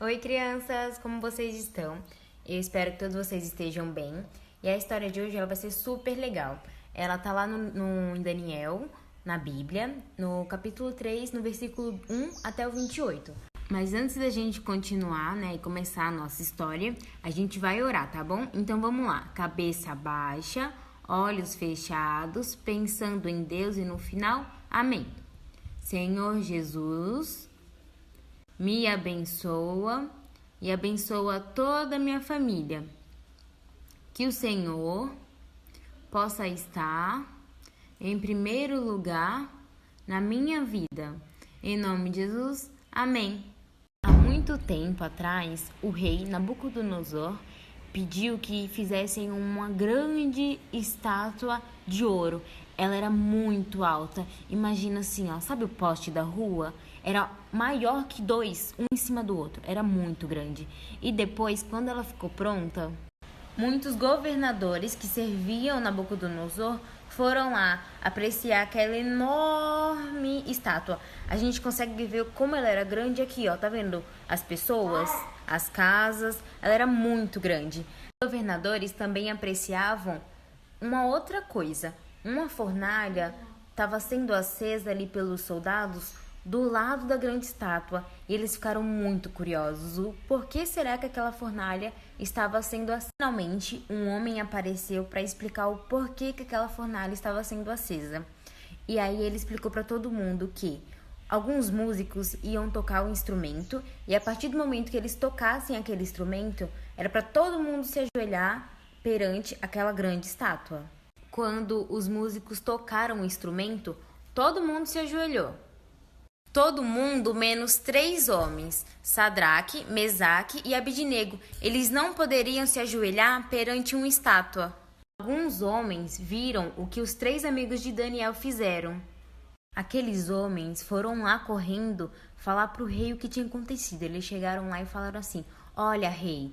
Oi, crianças! Como vocês estão? Eu espero que todos vocês estejam bem. E a história de hoje ela vai ser super legal. Ela tá lá em Daniel, na Bíblia, no capítulo 3, no versículo 1 até o 28. Mas antes da gente continuar, né, e começar a nossa história, a gente vai orar, tá bom? Então vamos lá. Cabeça baixa, olhos fechados, pensando em Deus e no final, amém. Senhor Jesus, me abençoa e abençoa toda a minha família. Que o Senhor possa estar em primeiro lugar na minha vida. Em nome de Jesus, amém. Há muito tempo atrás, o rei Nabucodonosor pediu que fizessem uma grande estátua de ouro. Ela era muito alta. Imagina assim, ó, sabe o poste da rua? Era maior que dois, um em cima do outro. Era muito grande. E depois, quando ela ficou pronta, muitos governadores que serviam Nabucodonosor foram lá apreciar aquela enorme estátua. A gente consegue ver como ela era grande aqui, ó. Tá vendo? As pessoas, as casas, ela era muito grande. Os governadores também apreciavam uma outra coisa. Uma fornalha estava sendo acesa ali pelos soldados do lado da grande estátua, e eles ficaram muito curiosos. O porquê será que aquela fornalha estava sendo acesa? Finalmente, um homem apareceu para explicar o porquê que aquela fornalha estava sendo acesa. E aí ele explicou para todo mundo que alguns músicos iam tocar o instrumento, e a partir do momento que eles tocassem aquele instrumento, era para todo mundo se ajoelhar perante aquela grande estátua. Quando os músicos tocaram o instrumento, todo mundo se ajoelhou. Todo mundo menos 3 homens, Sadraque, Mesaque e Abidnego. Eles não poderiam se ajoelhar perante uma estátua. Alguns homens viram o que os 3 amigos de Daniel fizeram. Aqueles homens foram lá correndo falar para o rei o que tinha acontecido. Eles chegaram lá e falaram assim: olha, rei,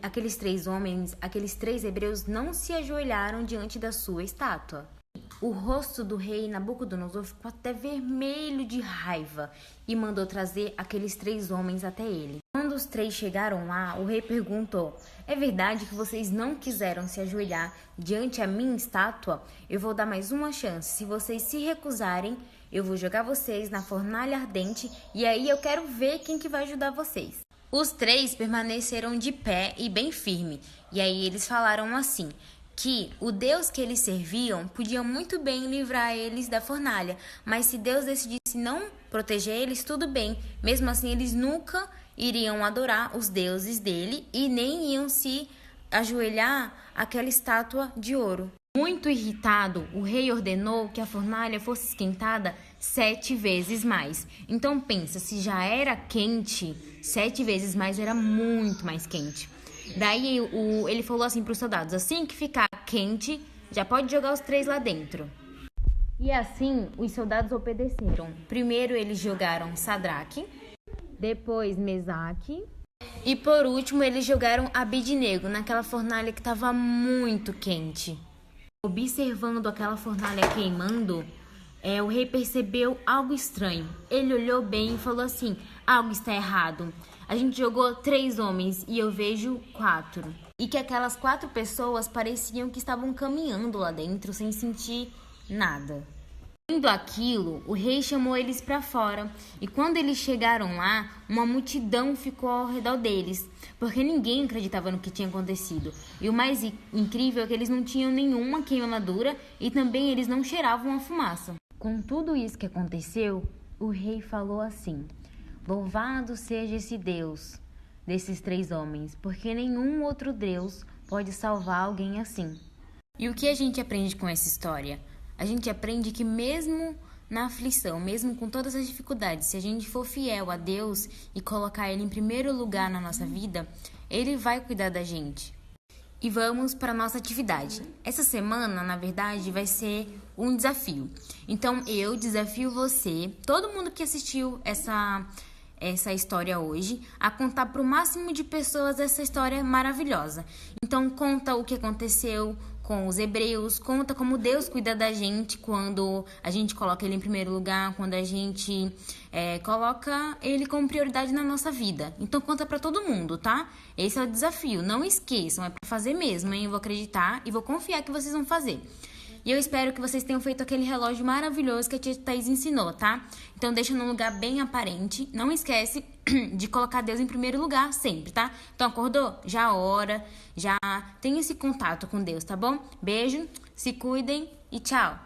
aqueles 3 homens, aqueles 3 hebreus não se ajoelharam diante da sua estátua. O rosto do rei Nabucodonosor ficou até vermelho de raiva e mandou trazer aqueles 3 homens até ele. Quando os 3 chegaram lá, o rei perguntou: é verdade que vocês não quiseram se ajoelhar diante a minha estátua? Eu vou dar mais uma chance. Se vocês se recusarem, eu vou jogar vocês na fornalha ardente e aí eu quero ver quem que vai ajudar vocês. Os 3 permaneceram de pé e bem firme. E aí eles falaram assim: que o Deus que eles serviam podia muito bem livrar eles da fornalha, mas se Deus decidisse não proteger eles, tudo bem. Mesmo assim, eles nunca iriam adorar os deuses dele e nem iam se ajoelhar àquela estátua de ouro. Muito irritado, o rei ordenou que a fornalha fosse esquentada 7 vezes mais. Então pensa, se já era quente, 7 vezes mais era muito mais quente. Daí ele falou assim para os soldados: assim que ficar quente, já pode jogar os 3 lá dentro. E assim os soldados obedeceram. Primeiro eles jogaram Sadraque, depois Mesaque e por último eles jogaram Abidnego naquela fornalha que estava muito quente. Observando aquela fornalha queimando, o rei percebeu algo estranho. Ele olhou bem e falou assim: algo está errado. A gente jogou 3 homens e eu vejo 4. E que aquelas 4 pessoas pareciam que estavam caminhando lá dentro sem sentir nada. Vendo aquilo, o rei chamou eles para fora. E quando eles chegaram lá, uma multidão ficou ao redor deles, porque ninguém acreditava no que tinha acontecido. E o mais incrível é que eles não tinham nenhuma queimadura e também eles não cheiravam a fumaça. Com tudo isso que aconteceu, o rei falou assim: louvado seja esse Deus desses 3 homens, porque nenhum outro Deus pode salvar alguém assim. E o que a gente aprende com essa história? A gente aprende que mesmo na aflição, mesmo com todas as dificuldades, se a gente for fiel a Deus e colocar Ele em primeiro lugar na nossa vida, Ele vai cuidar da gente. E vamos para a nossa atividade. Essa semana, na verdade, vai ser um desafio. Então, eu desafio você, todo mundo que assistiu essa história hoje, a contar para o máximo de pessoas essa história maravilhosa. Então, conta o que aconteceu, com os hebreus, conta como Deus cuida da gente quando a gente coloca Ele em primeiro lugar, quando a gente coloca Ele como prioridade na nossa vida. Então conta pra todo mundo, tá? Esse é o desafio, não esqueçam, é pra fazer mesmo, hein? Eu vou acreditar e vou confiar que vocês vão fazer. E eu espero que vocês tenham feito aquele relógio maravilhoso que a tia Thaís ensinou, tá? Então deixa num lugar bem aparente. Não esquece de colocar Deus em primeiro lugar sempre, tá? Então acordou? Já ora, já tem esse contato com Deus, tá bom? Beijo, se cuidem e tchau!